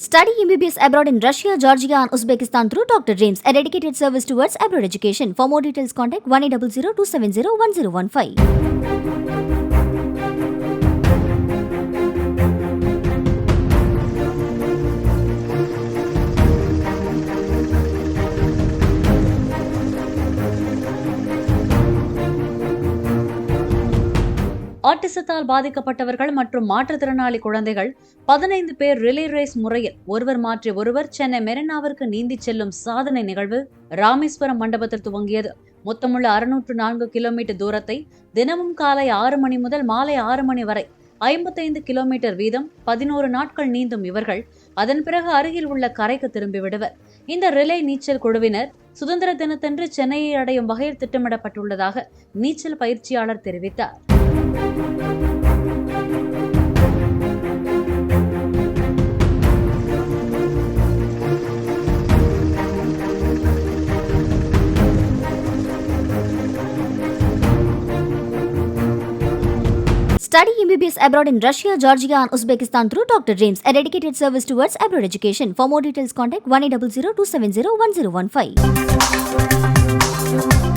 Study MBBS abroad in Russia, Georgia, and Uzbekistan through Dr. James, a dedicated service towards abroad education. For more details, contact 1800-270-1015. ஆட்டிசத்தால் பாதிக்கப்பட்டவர்கள் மற்றும் மாற்றுத்திறனாளி குழந்தைகள் 15 பேர் relay race முறையில் ஒருவர் மாற்றி ஒருவர் சென்னை மெரினாவிற்கு நீந்தி செல்லும் சாதனை நிகழ்வு ராமேஸ்வரம் மண்டபத்தில் துவங்கியது. மொத்தமுள்ள 604 கிலோமீட்டர் தூரத்தை தினமும் காலை 6 மணி முதல் மாலை 6 மணி வரை 55 கிலோமீட்டர் வீதம் 11 நாட்கள் நீந்தும் இவர்கள் அதன் பிறகு அருகில் உள்ள கரைக்கு திரும்பிவிடுவர். இந்த ரிலே நீச்சல் குழுவினர் சுதந்திர தினத்தன்று சென்னையை அடையும் வகையில் திட்டமிடப்பட்டுள்ளதாக நீச்சல் பயிற்சியாளர் தெரிவித்தார். Study MBBS abroad in Russia, Georgia, and Uzbekistan through Dr. James, a dedicated service towards abroad education. For more details, contact 1800-270-1015.